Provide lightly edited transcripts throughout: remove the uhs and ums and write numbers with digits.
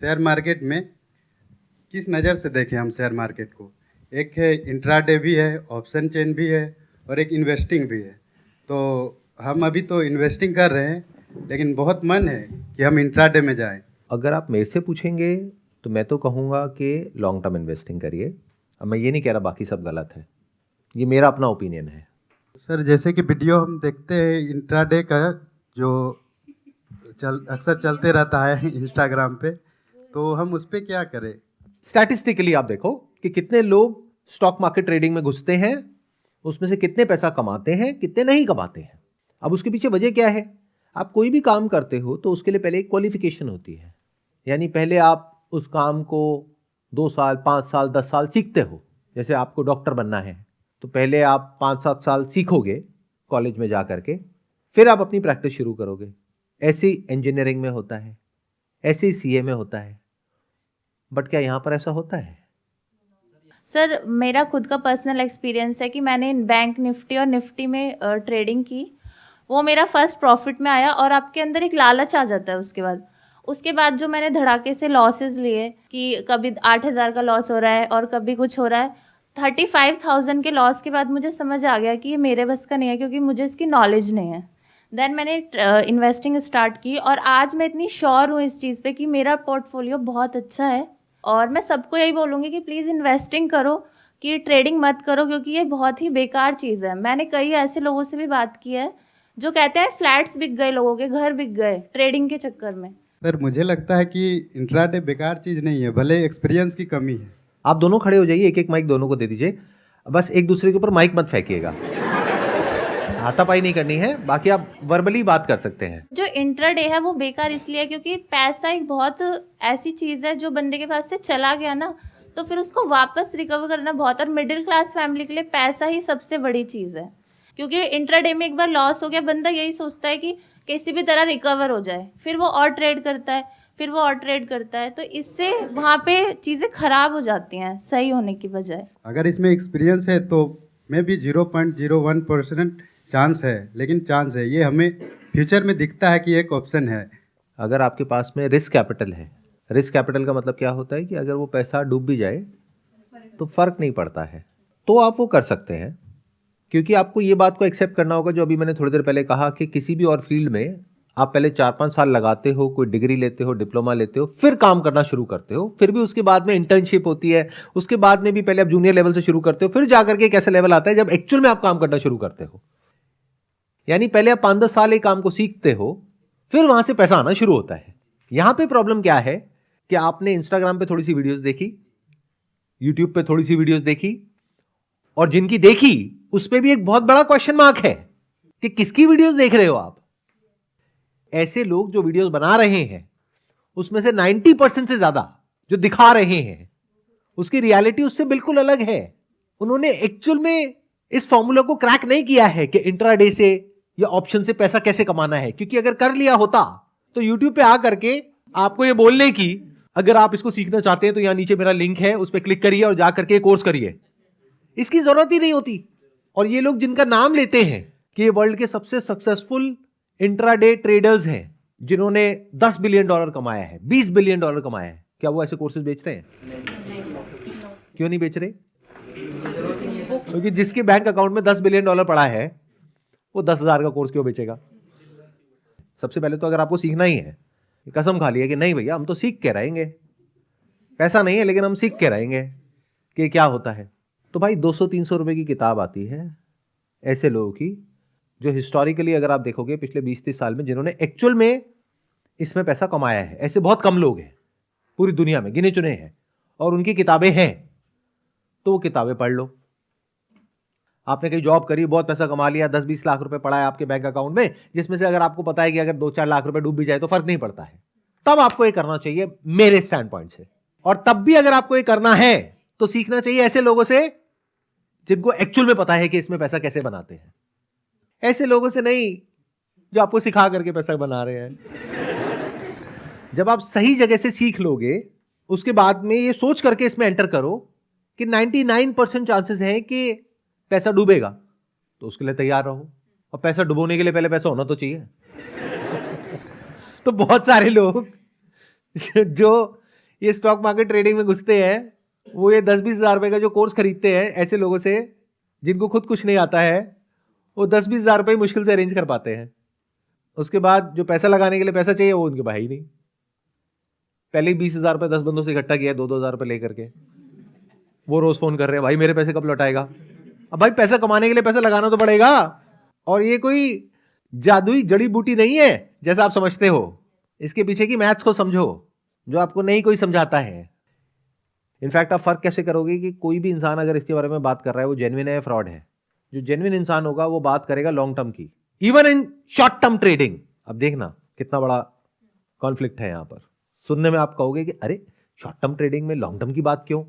Share market में किस नज़र से देखें हम शेयर मार्केट को? एक है इंट्राडे भी है, ऑप्शन चेन भी है और एक इन्वेस्टिंग भी है। तो हम अभी तो इन्वेस्टिंग कर रहे हैं, लेकिन बहुत मन है कि हम इंट्राडे में जाएं। अगर आप मेरे से पूछेंगे तो मैं तो कहूँगा कि लॉन्ग टर्म इन्वेस्टिंग करिए। अब मैं ये नहीं कह रहा बाकी सब गलत है, ये मेरा अपना ओपिनियन है। सर, जैसे कि वीडियो हम देखते हैं इंट्राडे का, जो अक्सर चलते रहता है इंस्टाग्राम पे, तो हम उस पर क्या करें? स्टैटिस्टिकली आप देखो कि कितने लोग स्टॉक मार्केट ट्रेडिंग में घुसते हैं, उसमें से कितने पैसा कमाते हैं, कितने नहीं कमाते हैं। अब उसके पीछे वजह क्या है? आप कोई भी काम करते हो तो उसके लिए पहले एक क्वालिफिकेशन होती है, यानी पहले आप उस काम को 2 साल 5 साल 10 साल सीखते हो। जैसे आपको डॉक्टर बनना है तो पहले आप 5-7 साल सीखोगे कॉलेज में जा करके, फिर आप अपनी प्रैक्टिस शुरू करोगे। ऐसे इंजीनियरिंग में होता है, ऐसे सीए में होता है। बट क्या यहाँ पर ऐसा होता है? सर, मेरा खुद का पर्सनल एक्सपीरियंस है कि मैंने बैंक निफ्टी और निफ्टी में ट्रेडिंग की। वो मेरा फर्स्ट प्रॉफिट में आया और आपके अंदर एक लालच आ जाता है। उसके बाद जो मैंने धड़ाके से लॉसेस लिए कि कभी 8,000 का लॉस हो रहा है और कभी कुछ हो रहा है, 35,000 के लॉस के बाद मुझे समझ आ गया कि ये मेरे बस का नहीं है, क्योंकि मुझे इसकी नॉलेज नहीं है। देन मैंने इन्वेस्टिंग स्टार्ट की और आज मैं इतनी श्योर हूँ इस चीज़ पे कि मेरा पोर्टफोलियो बहुत अच्छा है। और मैं सबको यही बोलूँगी कि प्लीज़ इन्वेस्टिंग करो, कि ट्रेडिंग मत करो, क्योंकि ये बहुत ही बेकार चीज़ है। मैंने कई ऐसे लोगों से भी बात की है जो कहते हैं फ्लैट्स बिक गए, लोगों के घर बिक गए ट्रेडिंग के चक्कर में। सर, मुझे लगता है कि इंट्राडे बेकार चीज़ नहीं है, भले एक्सपीरियंस की कमी है। आप दोनों खड़े हो जाइए, एक एक माइक दोनों को दे दीजिए। बस एक दूसरे के ऊपर माइक मत फेंकिएगा, हाथापाई नहीं करनी है, बाकी आप वर्बली बात कर सकते हैं। जो इंट्राडे है वो बेकार इसलिए है क्योंकि पैसा एक बहुत ऐसी चीज़ है जो बंदे के पास से चला गया ना, तो फिर उसको वापस रिकवर करना बहुत, और मिडिल क्लास फैमिली के लिए पैसा ही सबसे बड़ी चीज़ है। क्योंकि इंट्राडे में एक बार लॉस हो गया, बंदा यही सोचता है कि किसी भी तरह रिकवर हो जाए, फिर वो और ट्रेड करता है, फिर वो और ट्रेड करता है, तो इससे वहाँ पे चीज़ें खराब हो जाती हैं सही होने की बजाय। अगर इसमें एक्सपीरियंस है तो मे भी 0.01% चांस है, लेकिन चांस है, ये हमें फ्यूचर में दिखता है कि एक ऑप्शन है। अगर आपके पास में रिस्क कैपिटल है, रिस्क कैपिटल का मतलब क्या होता है कि अगर वो पैसा डूब भी जाए तो फर्क नहीं पड़ता है, तो आप वो कर सकते हैं। क्योंकि आपको ये बात को एक्सेप्ट करना होगा, जो अभी मैंने थोड़ी देर पहले कहा कि किसी भी और फील्ड में आप पहले 4-5 साल लगाते हो, कोई डिग्री लेते हो, डिप्लोमा लेते हो, फिर काम करना शुरू करते हो, फिर भी उसके बाद में इंटर्नशिप होती है, उसके बाद में भी पहले आप जूनियर लेवल से शुरू करते हो, फिर जाकर के एक ऐसा लेवल आता है जब एक्चुअल में आप काम करना शुरू करते हो। यानी पहले आप 5-10 साल एक काम को सीखते हो, फिर वहां से पैसा आना शुरू होता है। यहां पे प्रॉब्लम क्या है कि आपने इंस्टाग्राम पे थोड़ी सी वीडियोस देखी, यूट्यूब पे थोड़ी सी वीडियोस देखी, और जिनकी देखी उस पे भी एक बहुत बड़ा क्वेश्चन मार्क है कि किसकी वीडियोस देख रहे हो आप। ऐसे लोग जो वीडियोस बना रहे हैं उसमें से 90% से ज्यादा जो दिखा रहे हैं उसकी रियलिटी उससे बिल्कुल अलग है। उन्होंने एक्चुअल में इस फॉर्मूला को क्रैक नहीं किया है कि इंट्राडे से या ऑप्शन से पैसा कैसे कमाना है, क्योंकि अगर कर लिया होता तो यूट्यूब पे आ करके आपको ये बोलने की, अगर आप इसको सीखना चाहते हैं तो यहां नीचे मेरा लिंक है, उस पर क्लिक करिए और जा करके कोर्स करिए, इसकी जरूरत ही नहीं होती। और ये लोग जिनका नाम लेते हैं कि ये वर्ल्ड के सबसे सक्सेसफुल इंट्राडे ट्रेडर्स हैं, जिन्होंने $10 बिलियन कमाया है, $20 बिलियन कमाया है, क्या वो ऐसे कोर्सेज बेच रहे हैं? क्यों नहीं बेच रहे? क्योंकि जिसके बैंक अकाउंट में $10 बिलियन पड़ा है वो 10,000 का कोर्स क्यों बेचेगा? सबसे पहले तो अगर आपको सीखना ही है, कसम खा लिया कि नहीं भैया हम तो सीख के रहेंगे, पैसा नहीं है लेकिन हम सीख के रहेंगे कि क्या होता है, तो भाई 200-300 रुपए की किताब आती है ऐसे लोगों की जो हिस्टोरिकली अगर आप देखोगे पिछले 20-30 साल में जिन्होंने एक्चुअल में इसमें पैसा कमाया है, ऐसे बहुत कम लोग हैं पूरी दुनिया में, गिने चुने हैं, और उनकी किताबें हैं, तो वो किताबें पढ़ लो। आपने कहीं जॉब करी, बहुत पैसा कमा लिया, 10-20 लाख रुपए पड़ा है आपके बैंक अकाउंट में, जिसमें से अगर आपको पता है कि अगर 2-4 लाख रुपए डूब भी जाए तो फर्क नहीं पड़ता है, तब आपको ये करना चाहिए मेरे स्टैंड पॉइंट से। और तब भी अगर आपको ये करना है तो सीखना चाहिए ऐसे लोगों से जिनको एक्चुअल में पता है कि इसमें पैसा कैसे बनाते हैं, ऐसे लोगों से नहीं जो आपको सिखा करके पैसा बना रहे हैं। जब आप सही जगह से सीख लोगे, उसके बाद में ये सोच करके इसमें एंटर करो कि 99% चांसेस हैं कि पैसा डूबेगा, तो उसके लिए तैयार रहो। और पैसा डुबोने के लिए पहले पैसा होना तो चाहिए। तो बहुत सारे लोग जो ये स्टॉक मार्केट ट्रेडिंग में घुसते हैं, वो ये 10-20 हज़ार रुपए का जो कोर्स खरीदते हैं ऐसे लोगों से जिनको खुद कुछ नहीं आता है, वो 10-20 हज़ार रुपए मुश्किल से अरेंज कर पाते हैं। उसके बाद जो पैसा लगाने के लिए पैसा चाहिए वो उनके पास ही नहीं। पहले ही 20 हज़ार रुपए 10 बंदों से इकट्ठा किया है 2-2 हज़ार रुपए लेकर के, वो रोज फोन कर रहे हैं भाई मेरे पैसे कब लौटाएगा। अब भाई पैसा कमाने के लिए पैसा लगाना तो पड़ेगा, और ये कोई जादुई जड़ी बूटी नहीं है जैसा आप समझते हो। इसके पीछे की मैथ्स को समझो जो आपको नहीं कोई समझाता है। इनफैक्ट आप फर्क कैसे करोगे कि कोई भी इंसान अगर इसके बारे में बात कर रहा है वो जेन्युइन है या फ्रॉड है। जो जेन्युइन इंसान होगा वो बात करेगा लॉन्ग टर्म की, even in short term trading. अब देखना कितना बड़ा कॉन्फ्लिक्ट है यहां पर। सुनने में आप कहोगे कि अरे शॉर्ट टर्म ट्रेडिंग में लॉन्ग टर्म की बात क्यों?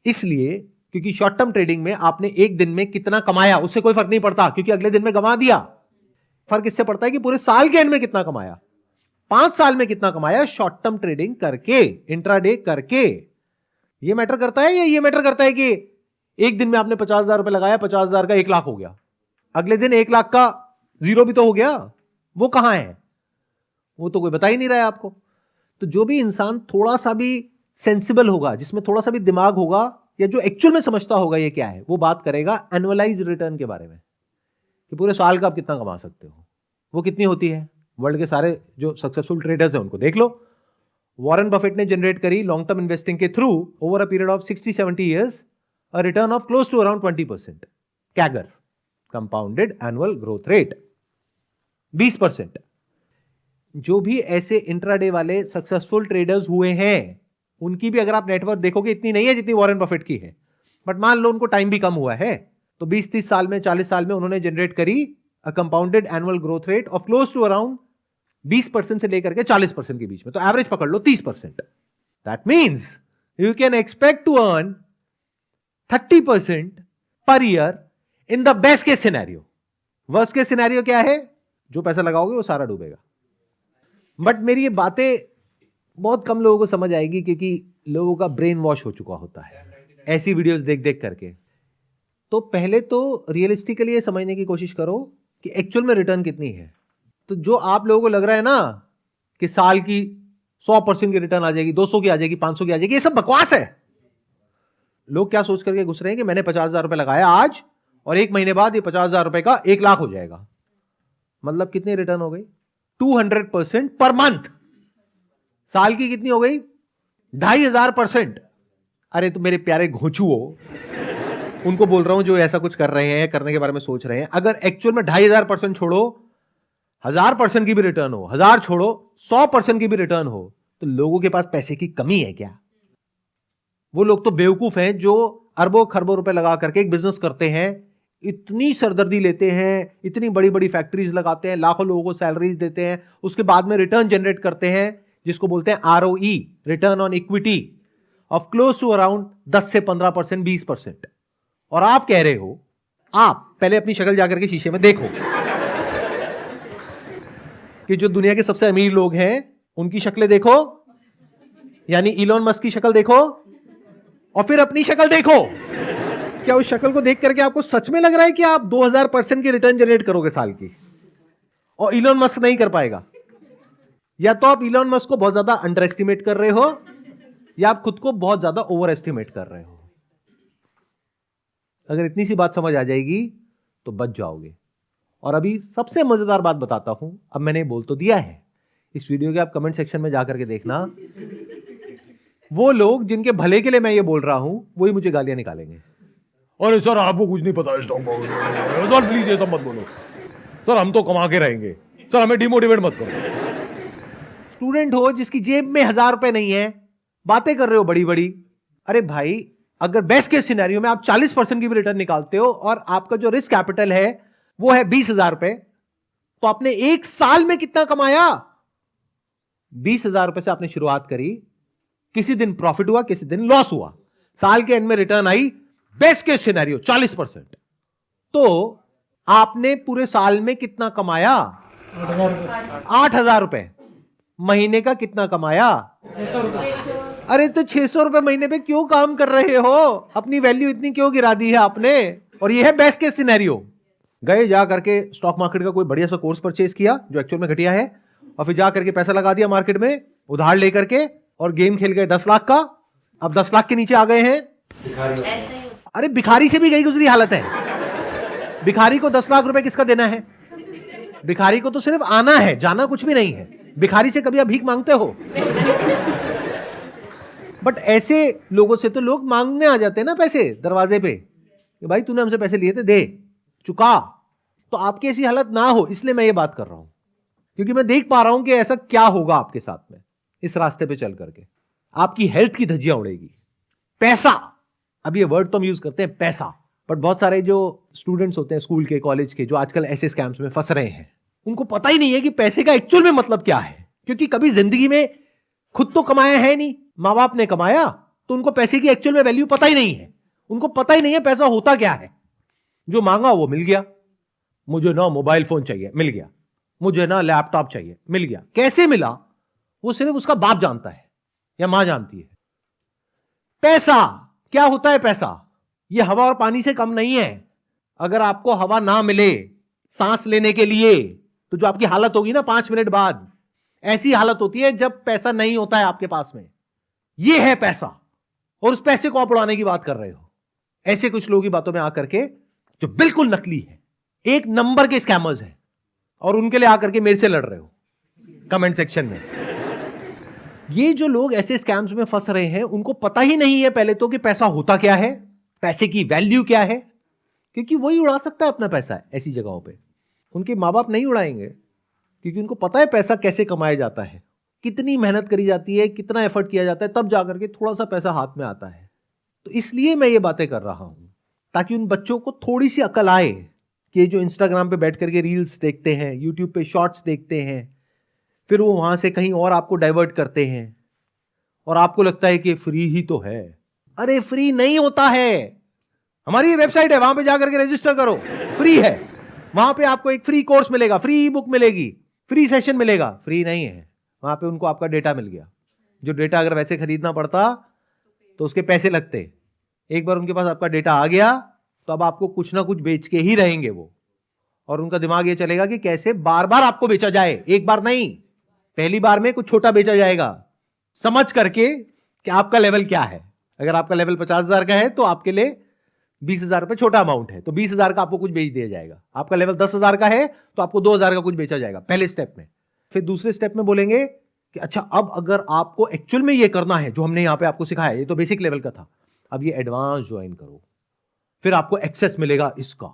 इसलिए क्योंकि शॉर्ट टर्म ट्रेडिंग में आपने एक दिन में कितना कमाया उससे कोई फर्क नहीं पड़ता, क्योंकि अगले दिन में गंवा दिया। फर्क इससे पड़ता है कि पूरे साल के एंड में कितना कमाया, 5 साल में कितना कमाया शॉर्ट टर्म ट्रेडिंग करके, इंट्राडे करके। ये मैटर करता है या ये मैटर करता है कि एक दिन में आपने 50,000 रुपए लगाया, 50,000 का 1 लाख हो गया, अगले दिन 1 लाख का 0 भी तो हो गया। वो कहां है? वो तो कोई बता ही नहीं रहा है आपको। तो जो भी इंसान थोड़ा सा भी सेंसिबल होगा, जिसमें थोड़ा सा भी दिमाग होगा, या जो एक्चुअल में समझता होगा ये क्या है, वो बात करेगा एनुअलाइज रिटर्न के बारे में कि पूरे साल का आप कितना कमा सकते हो। वो कितनी होती है? वर्ल्ड के सारे जो सक्सेसफुल ट्रेडर्स हैं उनको देख लो। वॉरेन बफेट ने जनरेट करी लॉन्ग टर्म इन्वेस्टिंग के through over a period of 60-70 years a return of close to around 20%, CAGR, compounded annual growth rate 20%। जो भी ऐसे इंट्राडे वाले सक्सेसफुल ट्रेडर्स हुए हैं उनकी भी अगर आप नेटवर्थ देखोगे इतनी नहीं है जितनी वॉरेन बफेट की है, बट मान लो उनको टाइम भी कम हुआ है, तो 20-30 साल में, 40 साल में उन्होंने जनरेट करी a compounded annual growth rate of close to around 20% से लेकर के 40% के बीच में। तो एवरेज पकड़ लो 30%। That means you can expect to earn 30% per year in the best case scenario. Worst case scenario क्या है? जो पैसा लगाओगे वो सारा डूबेगा। बट मेरी ये बातें बहुत कम लोगों को समझ आएगी क्योंकि लोगों का ब्रेन वॉश हो चुका होता है ऐसी वीडियोस देख देख करके। तो पहले तो रियलिस्टिकली ये समझने की कोशिश करो कि एक्चुअल में रिटर्न कितनी है। तो जो आप लोगों को लग रहा है ना कि साल की 100% की रिटर्न आ जाएगी, 200 की आ जाएगी, 500 की आ जाएगी, ये सब बकवास है। लोग क्या सोच करके घुस रहे हैं कि मैंने 50,000 रुपए लगाया आज और 1 महीने बाद ये 50,000 रुपए का 1 लाख हो जाएगा। मतलब कितनी रिटर्न हो गई? 200% पर मंथ। साल की कितनी हो गई? 2,500%। अरे तो मेरे प्यारे घोंचुओ, उनको बोल रहा हूं जो ऐसा कुछ कर रहे हैं, करने के बारे में सोच रहे हैं, अगर एक्चुअल में 2,500% छोड़ो 1,000% की भी रिटर्न हो, 1,000 छोड़ो 100% की भी रिटर्न हो, तो लोगों के पास पैसे की कमी है क्या? वो लोग तो बेवकूफ हैं जो अरबों खरबों रुपए लगा करके एक बिजनेस करते हैं, इतनी सरदर्दी लेते हैं, इतनी बड़ी बड़ी फैक्ट्रीज लगाते हैं, लाखों लोगों को सैलरीज देते हैं, उसके बाद में रिटर्न जनरेट करते हैं जिसको बोलते हैं ROE, return on equity of close to around 10 से 15%, 20%। और आप कह रहे हो, आप पहले अपनी शक्ल जाकर के शीशे में देखो कि जो दुनिया के सबसे अमीर लोग हैं उनकी शक्लें देखो, यानी इलॉन मस्क की शक्ल देखो और फिर अपनी शक्ल देखो। क्या उस शक्ल को देख करके आपको सच में लग रहा है कि आप 2000% की रिटर्न जनरेट करोगे साल की, और इलॉन मस्क नहीं कर पाएगा? या तो आप इलॉन मस्क को बहुत ज्यादा अंडर एस्टिमेट कर रहे हो या आप खुद को बहुत ज्यादा ओवर एस्टिमेट कर रहे हो। अगर इतनी सी बात समझ आ जाएगी तो बच जाओगे। और अभी सबसे मजेदार बात बताता हूं, अब मैंने बोल तो दिया है, इस वीडियो के आप कमेंट सेक्शन में जाकर के देखना, वो लोग जिनके भले के लिए मैं ये बोल रहा हूं वही मुझे गालियां निकालेंगे। अरे सर आपको कुछ नहीं पता स्टॉक मार्केट, सर प्लीज ये सब मत बोलो, सर हम तो कमा के रहेंगे, सर हमें डिमोटिवेट मत करो। स्टूडेंट हो जिसकी जेब में 1,000 रुपए नहीं है, बातें कर रहे हो बड़ी बड़ी। अरे भाई, अगर बेस्ट केस सिनेरियो में आप 40% की भी रिटर्न निकालते हो और आपका जो रिस्क कैपिटल है वो है 20,000 रुपए, तो आपने 1 साल में कितना कमाया? 20,000 रुपए से आपने शुरुआत करी, किसी दिन प्रॉफिट हुआ, किसी दिन लॉस हुआ, साल के एंड में रिटर्न आई बेस्ट केस सिनेरियो 40%। तो आपने पूरे साल में कितना कमाया? 8,000 रुपए। महीने का कितना कमाया? 600 रुपए। अरे तो 600 रुपए महीने पे क्यों काम कर रहे हो? अपनी वैल्यू इतनी क्यों गिरा दी है आपने? और ये है बेस्ट केस सिनेरियो। गए जा करके स्टॉक मार्केट का कोई बढ़िया सा कोर्स परचेज किया जो एक्चुअल में घटिया है, और फिर जा करके पैसा लगा दिया मार्केट में उधार लेकर के, और गेम खेल गए 10 लाख का, अब 10 लाख के नीचे आ गए हैं। ऐसे ही होता अरे भिखारी से भी गई गुजरी हालत है। भिखारी को 10 लाख रुपए किसका देना है? भिखारी को तो सिर्फ आना है, जाना कुछ भी नहीं है। भिखारी से कभी आप भीख मांगते हो? बट ऐसे लोगों से तो लोग मांगने आ जाते हैं ना पैसे दरवाजे पे, कि भाई तूने हमसे पैसे लिए थे, दे, चुका। तो आपकी ऐसी हालत ना हो, इसलिए मैं ये बात कर रहा हूं, क्योंकि मैं देख पा रहा हूं कि ऐसा क्या होगा आपके साथ में इस रास्ते पे चल करके। आपकी हेल्थ की धज्जियां उड़ेगी। पैसा, अब ये वर्ड तो हम यूज करते हैं पैसा, बट बहुत सारे जो स्टूडेंट्स होते हैं स्कूल के, कॉलेज के, जो आजकल ऐसे स्कैम्स में फंस रहे हैं, उनको पता ही नहीं है कि पैसे का एक्चुअल में मतलब क्या है। क्योंकि कभी जिंदगी में खुद तो कमाया है नहीं, माँ बाप ने कमाया, तो उनको पैसे की एक्चुअल में वैल्यू पता ही नहीं है। उनको पता ही नहीं है पैसा होता क्या है। जो मांगा वो मिल गया। मुझे ना मोबाइल फोन चाहिए, मिल गया। मुझे ना लैपटॉप चाहिए, मिल गया। कैसे मिला वो सिर्फ उसका बाप जानता है या मां जानती है। पैसा क्या होता है? पैसा ये हवा और पानी से कम नहीं है। अगर आपको हवा ना मिले सांस लेने के लिए, तो जो आपकी हालत होगी ना 5 मिनट बाद, ऐसी हालत होती है जब पैसा नहीं होता है आपके पास में। ये है पैसा, और उस पैसे को आप उड़ाने की बात कर रहे हो ऐसे कुछ लोगों की बातों में आकर के, जो बिल्कुल नकली है, एक नंबर के स्कैमर्स हैं, और उनके लिए आकर के मेरे से लड़ रहे हो कमेंट सेक्शन में। ये जो लोग ऐसे स्कैम्स में फंस रहे हैं, उनको पता ही नहीं है पहले तो कि पैसा होता क्या है, पैसे की वैल्यू क्या है, क्योंकि वही उड़ा सकता है अपना पैसा ऐसी जगहों पे। उनके माँ बाप नहीं उड़ाएंगे, क्योंकि उनको पता है पैसा कैसे कमाया जाता है, कितनी मेहनत करी जाती है, कितना एफर्ट किया जाता है, तब जाकर के थोड़ा सा पैसा हाथ में आता है। तो इसलिए मैं ये बातें कर रहा हूं, ताकि उन बच्चों को थोड़ी सी अकल आए कि जो इंस्टाग्राम पे बैठ करके रील्स देखते हैं, यूट्यूब पे शॉर्ट्स देखते हैं, फिर वो वहां से कहीं और आपको डाइवर्ट करते हैं, और आपको लगता है कि फ्री ही तो है। अरे फ्री नहीं होता है। हमारी वेबसाइट है, वहां पे जाकर के रजिस्टर करो, फ्री है। वहां पे आपको एक फ्री कोर्स मिलेगा, फ्री ई बुक मिलेगी, फ्री सेशन मिलेगा। फ्री नहीं है। वहां पे उनको आपका डेटा मिल गया, जो डेटा अगर वैसे खरीदना पड़ता तो उसके पैसे लगते। एक बार उनके पास आपका डेटा आ गया तो अब आपको कुछ ना कुछ बेच के ही रहेंगे वो, और उनका दिमाग ये चलेगा कि कैसे बार बार आपको बेचा जाए। एक बार नहीं, पहली बार में कुछ छोटा बेचा जाएगा, समझ करके कि आपका लेवल क्या है। अगर आपका लेवल 50,000 का है तो आपके लिए 20,000 रुपए छोटा अमाउंट है, तो 20,000 का आपको कुछ बेच दिया जाएगा। आपका लेवल 10,000 का है तो आपको 2,000 का कुछ बेचा जाएगा पहले स्टेप में। फिर दूसरे स्टेप में बोलेंगे कि अच्छा, अब अगर आपको एक्चुअल में ये करना है जो हमने यहां पे आपको सिखाया, ये तो बेसिक लेवल का था, अब ये एडवांस ज्वाइन करो, फिर आपको एक्सेस मिलेगा इसका,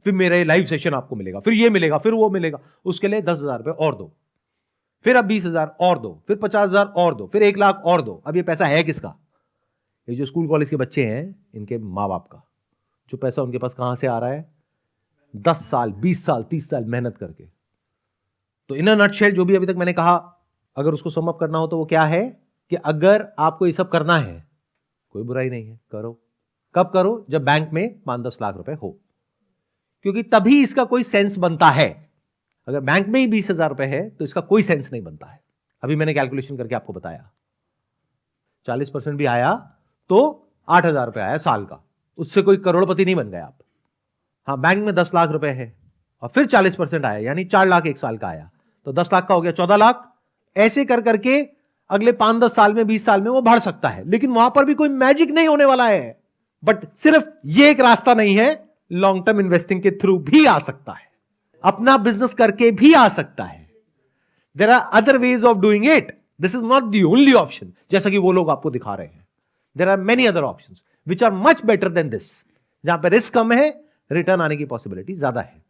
फिर मेरा लाइव सेशन आपको मिलेगा, फिर ये मिलेगा, फिर वो मिलेगा। उसके लिए 10,000 रुपए और दो, फिर अब 20,000 और दो, फिर 50,000 और दो, फिर 1 लाख और दो। अब ये पैसा है किसका? ये जो स्कूल कॉलेज के बच्चे हैं, इनके माँ बाप का। जो पैसा उनके पास कहां से आ रहा है? 10 साल, 20 साल, 30 साल मेहनत करके। तो इन अ नटशेल जो भी अभी तक मैंने कहा, अगर उसको सम अप करना हो तो वो क्या है कि अगर आपको ये सब करना है, कोई बुराई नहीं है, करो। कब करो? जब बैंक में 5-10 लाख रुपए हो, क्योंकि तभी इसका कोई सेंस बनता है। अगर बैंक में ही 20,000 रुपए है तो इसका कोई सेंस नहीं बनता है। अभी मैंने कैलकुलेशन करके आपको बताया, 40% भी आया तो 8,000 रुपए आया साल का, उससे कोई करोड़पति नहीं बन गए आप। हाँ, बैंक में 10 लाख रुपए है और फिर 40% आया, यानी 4 लाख एक साल का आया, तो 10 लाख का हो गया 14 लाख। ऐसे कर करके अगले 5-10 साल में, 20 साल में वो बढ़ सकता है, लेकिन वहां पर भी कोई मैजिक नहीं होने वाला है। बट सिर्फ ये एक रास्ता नहीं है, लॉन्ग टर्म इन्वेस्टिंग के थ्रू भी आ सकता है, अपना बिजनेस करके भी आ सकता है। There are other ways of doing it, this is not the only option, जैसा कि वो लोग आपको दिखा रहे हैं। There are many other options which are much better than this, जहां पर रिस्क कम है, रिटर्न आने की पॉसिबिलिटी ज्यादा है।